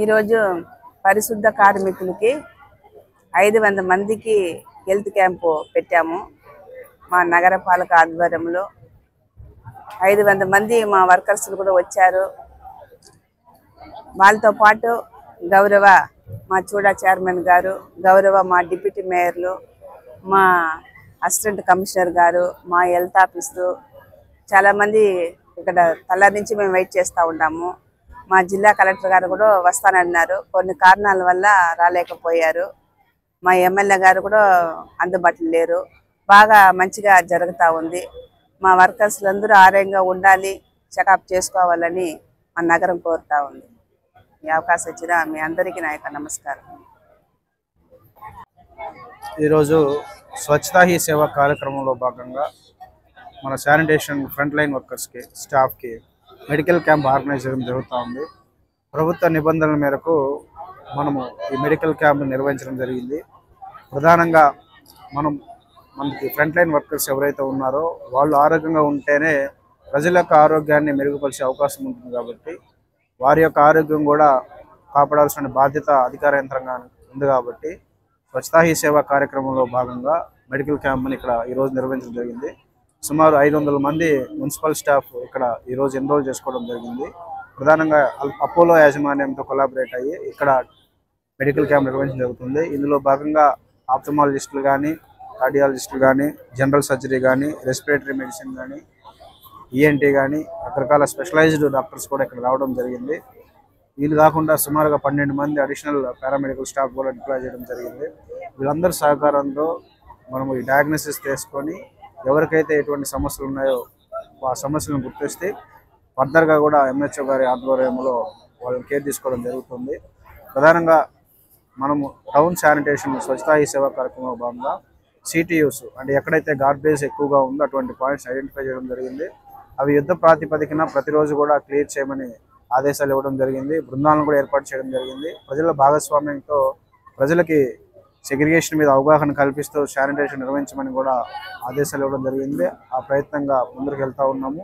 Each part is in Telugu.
ఈరోజు పరిశుద్ధ కార్మికులకి 500 మందికి హెల్త్ క్యాంపు పెట్టాము. మా నగరపాలక ఆధ్వర్యంలో 500 మంది మా వర్కర్స్ కూడా వచ్చారు. వాళ్ళతో పాటు గౌరవ మా చూడా చైర్మన్ గారు, గౌరవ మా డిప్యూటీ మేయర్లు, మా అసిస్టెంట్ కమిషనర్ గారు, మా హెల్త్ ఆఫీసు చాలామంది ఇక్కడ తల్ల నుంచి మేము వెయిట్ చేస్తూ ఉంటాము. మా జిల్లా కలెక్టర్ గారు కూడా వస్తానన్నారు. కొన్ని కారణాల వల్ల రాలేకపోయారు. మా ఎమ్మెల్యే గారు కూడా అందుబాటులో లేరు. బాగా మంచిగా జరుగుతూ ఉంది. మా వర్కర్స్లందరూ ఆరోగ్యంగా ఉండాలి, చెకప్ చేసుకోవాలని మా నగరం కోరుతూ ఉంది. ఈ అవకాశం ఇచ్చిన మీ అందరికీ నా యొక్క నమస్కారం. ఈరోజు స్వచ్ఛతా హీ సేవ కార్యక్రమంలో భాగంగా మన శానిటేషన్ ఫ్రంట్ లైన్ వర్కర్స్కి, స్టాఫ్కి మెడికల్ క్యాంప్ ఆర్గనైజ్ చేయడం జరుగుతూ ఉంది. ప్రభుత్వ నిబంధనల మేరకు మనము ఈ మెడికల్ క్యాంప్ నిర్వహించడం జరిగింది. ప్రధానంగా మనకి ఫ్రంట్ లైన్ వర్కర్స్ ఎవరైతే ఉన్నారో వాళ్ళు ఆరోగ్యంగా ఉంటేనే ప్రజల యొక్క ఆరోగ్యాన్ని మెరుగుపరిచే అవకాశం ఉంటుంది. కాబట్టి వారి యొక్క ఆరోగ్యం కూడా కాపాడాల్సిన బాధ్యత అధికార యంత్రాంగానికి ఉంది. కాబట్టి స్వచ్ఛతా హీ సేవ కార్యక్రమంలో భాగంగా మెడికల్ క్యాంప్ని ఇక్కడ ఈరోజు నిర్వహించడం జరిగింది. సుమారు 500 మంది మున్సిపల్ స్టాఫ్ ఇక్కడ ఈరోజు ఎన్రోల్ చేసుకోవడం జరిగింది. ప్రధానంగా అపోలో యాజమాన్యంతో కొలాబరేట్ అయ్యి ఇక్కడ మెడికల్ క్యాంప్ నిర్వహించడం జరుగుతుంది. ఇందులో భాగంగా ఆప్థమాలజిస్టులు కానీ, కార్డియాలజిస్టులు కానీ, జనరల్ సర్జరీ కానీ, రెస్పిరేటరీ మెడిసిన్ కానీ, ఈఎన్టీ కానీ రకరకాల స్పెషలైజ్డ్ డాక్టర్స్ కూడా ఇక్కడ రావడం జరిగింది. వీళ్ళు కాకుండా సుమారుగా 12 మంది అడిషనల్ పారామెడికల్ స్టాఫ్ కూడా డిప్లాయ్ చేయడం జరిగింది. వీళ్ళందరి సహకారంతో మనము ఈ డయాగ్నోసిస్ చేసుకొని ఎవరికైతే ఎటువంటి సమస్యలు ఉన్నాయో ఆ సమస్యలను గుర్తిస్తే ఫర్దర్గా కూడా ఎంహెచ్ఓ గారి ఆధ్వర్యంలో వాళ్ళని కేర్ తీసుకోవడం జరుగుతుంది. ప్రధానంగా మనము టౌన్ శానిటేషన్ స్వచ్ఛతా హీ సేవా కార్యక్రమంలో భాగంగా సిటీయూస్ అంటే ఎక్కడైతే గార్బేజ్ ఎక్కువగా ఉందో అటువంటి పాయింట్స్ ఐడెంటిఫై చేయడం జరిగింది. అవి యుద్ధ ప్రాతిపదికన ప్రతిరోజు కూడా క్లియర్ చేయమని ఆదేశాలు ఇవ్వడం జరిగింది. బృందాలను కూడా ఏర్పాటు చేయడం జరిగింది. ప్రజల భాగస్వామ్యంతో ప్రజలకి సెగ్రిగేషన్ మీద అవగాహన కల్పిస్తూ శానిటేషన్ నిర్వహించమని కూడా ఆదేశాలు ఇవ్వడం జరిగింది. ఆ ప్రయత్నంగా ముందుకు వెళ్తూ ఉన్నాము.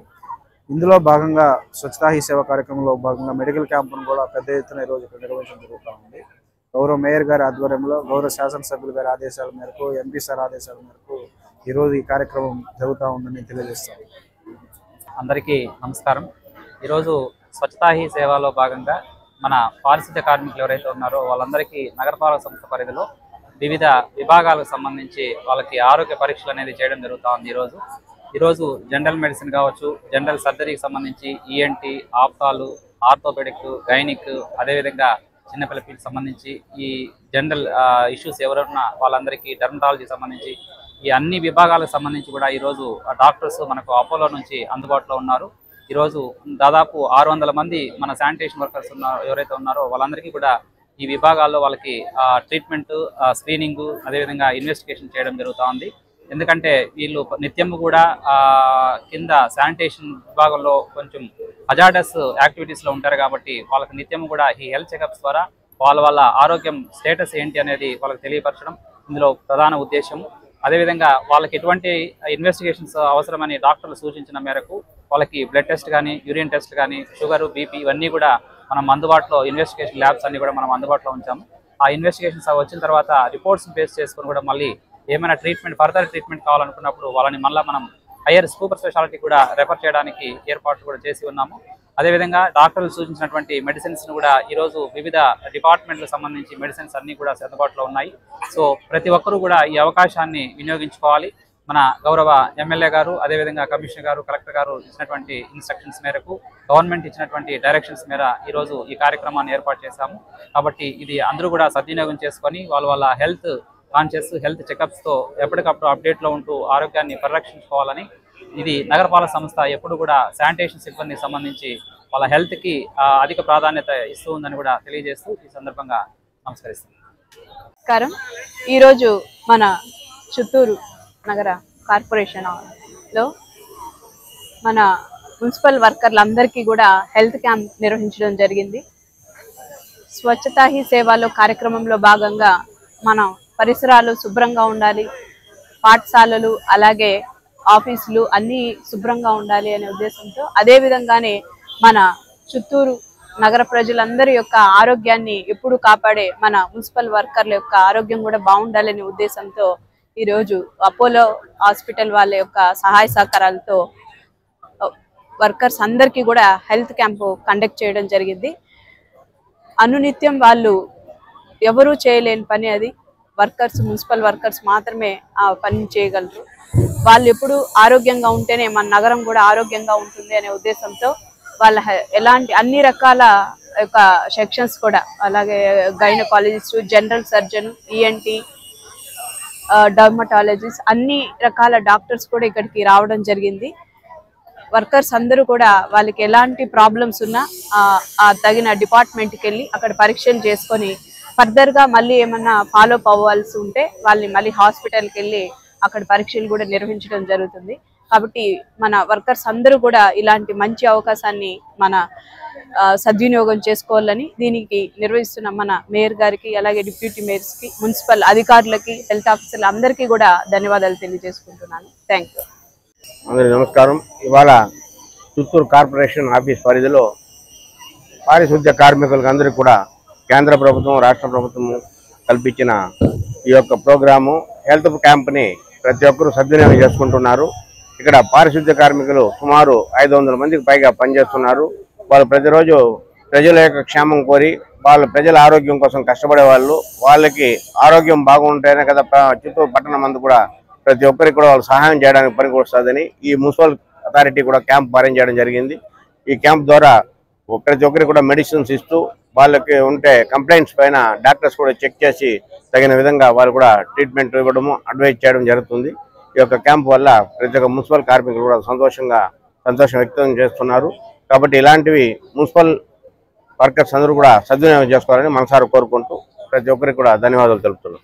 ఇందులో భాగంగా స్వచ్ఛతా హీ సేవ కార్యక్రమంలో భాగంగా మెడికల్ క్యాంపును కూడా పెద్ద ఎత్తున ఈరోజు ఇక్కడ నిర్వహించడం జరుగుతూ ఉంది. గౌరవ మేయర్ గారి ఆధ్వర్యంలో, గౌరవ శాసనసభ్యుల గారి ఆదేశాల మేరకు, ఎంపీ సార్ ఆదేశాల మేరకు ఈరోజు ఈ కార్యక్రమం జరుగుతూ ఉందని తెలియజేస్తాను. అందరికీ నమస్కారం. ఈరోజు స్వచ్ఛతా హీ సేవలో భాగంగా మన పారిశుద్ధ్య కార్మికులు ఎవరైతే ఉన్నారో వాళ్ళందరికీ నగరపాలక సంస్థ పరిధిలో వివిధ విభాగాలకు సంబంధించి వాళ్ళకి ఆరోగ్య పరీక్షలు అనేది చేయడం జరుగుతూ ఉంది. ఈరోజు జనరల్ మెడిసిన్ కావచ్చు, జనరల్ సర్జరీకి సంబంధించి ఈఎన్టీ, ఆప్తాలు, ఆర్థోపెడిక్, గైనిక్, అదేవిధంగా చిన్నపిల్లలకి సంబంధించి ఈ జనరల్ ఇష్యూస్ ఎవరున్నా వాళ్ళందరికీ, డెర్మటాలజీకి సంబంధించి ఈ అన్ని విభాగాలకు సంబంధించి కూడా ఈరోజు డాక్టర్స్ మనకు అపోలో నుంచి అందుబాటులో ఉన్నారు. ఈరోజు దాదాపు 600 మంది మన శానిటేషన్ వర్కర్స్ ఎవరైతే ఉన్నారో వాళ్ళందరికీ కూడా ఈ విభాగాల్లో వాళ్ళకి ట్రీట్మెంట్, స్క్రీనింగ్, అదేవిధంగా ఇన్వెస్టిగేషన్ చేయడం జరుగుతూ ఉంది. ఎందుకంటే వీళ్ళు నిత్యం కూడా కింద శానిటేషన్ విభాగంలో కొంచెం హజార్డస్ యాక్టివిటీస్లో ఉంటారు. కాబట్టి వాళ్ళకి నిత్యం కూడా ఈ హెల్త్ చెకప్స్ ద్వారా వాళ్ళ ఆరోగ్యం స్టేటస్ ఏంటి అనేది వాళ్ళకి తెలియపరచడం ఇందులో ప్రధాన ఉద్దేశం. అదేవిధంగా వాళ్ళకి ఎటువంటి ఇన్వెస్టిగేషన్స్ అవసరమని డాక్టర్లు సూచించిన మేరకు వాళ్ళకి బ్లడ్ టెస్ట్ కానీ, యూరిన్ టెస్ట్ కానీ, షుగరు, బీపీ ఇవన్నీ కూడా మనం అందుబాటులో ఇన్వెస్టిగేషన్ ల్యాబ్స్ అన్ని కూడా మనం అందుబాటులో ఉంచాము. ఆ ఇన్వెస్టిగేషన్స్ వచ్చిన తర్వాత రిపోర్ట్స్ బేస్ చేసుకొని కూడా మళ్ళీ ఏమైనా ఫర్దర్ ట్రీట్మెంట్ కావాలనుకున్నప్పుడు వాళ్ళని మళ్ళీ మనం హయ్యర్ సూపర్ స్పెషాలిటీ కూడా రెఫర్ చేయడానికి ఏర్పాట్లు కూడా చేసి ఉన్నాము. అదేవిధంగా డాక్టర్లు సూచించినటువంటి మెడిసిన్స్ను కూడా ఈరోజు వివిధ డిపార్ట్మెంట్లకు సంబంధించి మెడిసిన్స్ అన్నీ కూడా అందుబాటులో ఉన్నాయి. సో ప్రతి ఒక్కరూ కూడా ఈ అవకాశాన్ని వినియోగించుకోవాలి. మన గౌరవ ఎమ్మెల్యే గారు, అదేవిధంగా కమిషనర్ గారు, కలెక్టర్ గారు ఇచ్చినటువంటి ఇన్స్ట్రక్షన్స్ మేరకు, గవర్నమెంట్ ఇచ్చినటువంటి డైరెక్షన్స్ మేర ఈరోజు ఈ కార్యక్రమాన్ని ఏర్పాటు చేశాము. కాబట్టి ఇది అందరూ కూడా సద్వినియోగం చేసుకొని వాళ్ళ హెల్త్ కాన్షియస్, హెల్త్ చెకప్స్తో ఎప్పటికప్పుడు అప్డేట్లో ఉంటూ ఆరోగ్యాన్ని పరిరక్షించుకోవాలని, ఇది నగరపాలక సంస్థ ఎప్పుడు కూడా శానిటేషన్ సిబ్బందికి సంబంధించి వాళ్ళ హెల్త్కి అధిక ప్రాధాన్యత ఇస్తూ ఉందని కూడా తెలియజేస్తూ ఈ సందర్భంగా నమస్కరిస్తున్నాను. ఈరోజు మన చిత్తూరు నగర కార్పొరేషన్లో మన మున్సిపల్ వర్కర్లందరికీ కూడా హెల్త్ క్యాంప్ నిర్వహించడం జరిగింది. స్వచ్ఛతా హీ సేవలో కార్యక్రమంలో భాగంగా మనం పరిసరాలు శుభ్రంగా ఉండాలి, పాఠశాలలు అలాగే ఆఫీసులు అన్నీ శుభ్రంగా ఉండాలి అనే ఉద్దేశంతో, అదే విధంగానే మన చిత్తూరు నగర ప్రజలందరి యొక్క ఆరోగ్యాన్ని ఎప్పుడు కాపాడే మన మున్సిపల్ వర్కర్ల యొక్క ఆరోగ్యం కూడా బాగుండాలనే ఉద్దేశంతో ఈరోజు అపోలో హాస్పిటల్ వాళ్ళ యొక్క సహాయ సహకారాలతో వర్కర్స్ అందరికీ కూడా హెల్త్ క్యాంపు కండక్ట్ చేయడం జరిగింది. అనునిత్యం వాళ్ళు ఎవరూ చేయలేని పని అది. వర్కర్స్, మున్సిపల్ వర్కర్స్ మాత్రమే ఆ పని చేయగలరు. వాళ్ళు ఎప్పుడు ఆరోగ్యంగా ఉంటేనే మన నగరం కూడా ఆరోగ్యంగా ఉంటుంది అనే ఉద్దేశంతో వాళ్ళ ఎలాంటి అన్ని రకాల యొక్క సెక్షన్స్ కూడా, అలాగే gynaecologist, general surgeon, ENT, dermatologist, అన్ని రకాల డాక్టర్స్ కూడా ఇక్కడికి రావడం జరిగింది. వర్కర్స్ అందరూ కూడా వాళ్ళకి ఎలాంటి ప్రాబ్లమ్స్ ఉన్నా తగిన డిపార్ట్మెంట్కి వెళ్ళి అక్కడ పరీక్షలు చేసుకొని ఫర్దర్గా మళ్ళీ ఏమన్నా ఫాలోఅప్ అవ్వాల్సి ఉంటే వాళ్ళని మళ్ళీ హాస్పిటల్కి వెళ్ళి అక్కడ పరీక్షలు కూడా నిర్వహించడం జరుగుతుంది. కాబట్టి మన వర్కర్స్ అందరూ కూడా ఇలాంటి మంచి అవకాశాన్ని మన సద్వినియోగం చేసుకోవాలని దీనికి నిర్వహిస్తున్న మన మేయర్ గారికి, అలాగే డిప్యూటీ మేయర్స్కి, మున్సిపల్ అధికారులకి, హెల్త్ ఆఫీసర్లు అందరికీ కూడా ధన్యవాదాలు తెలియజేసుకుంటున్నాను. Thank you. అందరికీ నమస్కారం. ఇవాళ చిత్తూరు కార్పొరేషన్ ఆఫీస్ పరిధిలో పారిశుద్ధ్య కార్మికులకు అందరికీ కూడా కేంద్ర ప్రభుత్వం, రాష్ట్ర ప్రభుత్వం కల్పించిన ఈ యొక్క ప్రోగ్రాము హెల్త్ క్యాంప్ని ప్రతి ఒక్కరూ సద్వినియోగం చేసుకుంటున్నారు. ఇక్కడ పారిశుద్ధ్య కార్మికులు సుమారు 500 మందికి పైగా పనిచేస్తున్నారు. వాళ్ళు ప్రతిరోజు ప్రజల యొక్క క్షేమం కోరి వాళ్ళ ప్రజల ఆరోగ్యం కోసం కష్టపడే వాళ్ళు, వాళ్ళకి ఆరోగ్యం బాగుంటేనే కదా చిత్తూరు పట్టణం మందు కూడా ప్రతి ఒక్కరికి కూడా వాళ్ళు సహాయం చేయడానికి పనికొస్తుందని ఈ మున్సిపల్ అథారిటీ కూడా క్యాంప్ అరేంజ్ చేయడం జరిగింది. ఈ క్యాంప్ ద్వారా ప్రతి ఒక్కరికి కూడా మెడిసిన్స్ ఇస్తూ వాళ్ళకి ఉంటే కంప్లైంట్స్ పైన డాక్టర్స్ కూడా చెక్ చేసి తగిన విధంగా వాళ్ళు కూడా ట్రీట్మెంట్ ఇవ్వడము, అడ్వైజ్ చేయడం జరుగుతుంది. ఈ యొక్క క్యాంప్ వల్ల ప్రతి ఒక్క మున్సిపల్ కార్మికులు కూడా సంతోషం వ్యక్తం చేస్తున్నారు. కాబట్టి ఇలాంటివి మున్సిపల్ వర్కర్స్ అందరూ కూడా సద్వినియోగం చేసుకోవాలని మనసారా కోరుకుంటూ ప్రతి ఒక్కరికి కూడా ధన్యవాదాలు తెలుపుతున్నాం.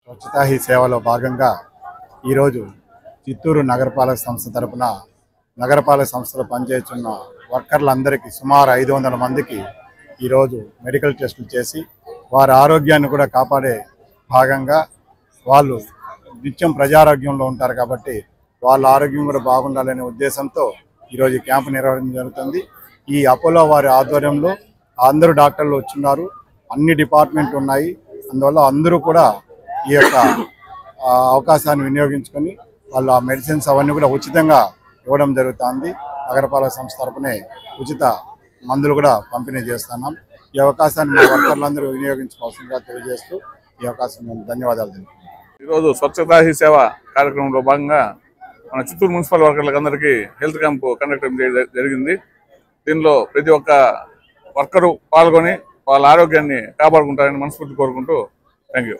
స్వచ్ఛతా హీ సేవలో భాగంగా ఈరోజు చిత్తూరు నగరపాలక సంస్థ తరపున నగరపాలక సంస్థలో పనిచేస్తున్న వర్కర్లందరికీ సుమారు 500 మందికి ఈరోజు మెడికల్ టెస్టులు చేసి వారి ఆరోగ్యాన్ని కూడా కాపాడే భాగంగా వాళ్ళు నిత్యం ప్రజారోగ్యంలో ఉంటారు కాబట్టి వాళ్ళ ఆరోగ్యం కూడా బాగుండాలనే ఉద్దేశంతో ఈరోజు ఈ క్యాంపు నిర్వహించడం జరుగుతుంది. ఈ అపోలో వారి ఆధ్వర్యంలో అందరూ డాక్టర్లు వచ్చిన్నారు, అన్ని డిపార్ట్మెంట్లు ఉన్నాయి. అందువల్ల అందరూ కూడా ఈ యొక్క అవకాశాన్ని వినియోగించుకొని వాళ్ళ మెడిసిన్స్ అవన్నీ కూడా ఉచితంగా ఇవ్వడం జరుగుతుంది. నగరపాలక సంస్థ తరపునే ఉచిత మందులు కూడా పంపిణీ చేస్తున్నాం. ఈ అవకాశాన్ని మా వర్కర్లందరూ వినియోగించుకోవాల్సిందిగా తెలియజేస్తూ ఈ అవకాశం ధన్యవాదాలు తెలుపుతున్నాం. ఈరోజు స్వచ్ఛతా హీ సేవ కార్యక్రమంలో భాగంగా మన చిత్తూరు మున్సిపల్ వర్కర్లకు అందరికీ హెల్త్ క్యాంపు కండక్ట్ జరిగింది. దీనిలో ప్రతి ఒక్క వర్కరు పాల్గొని వాళ్ళ ఆరోగ్యాన్ని కాపాడుకుంటారని మనస్ఫూర్తి కోరుకుంటూ థ్యాంక్ యూ.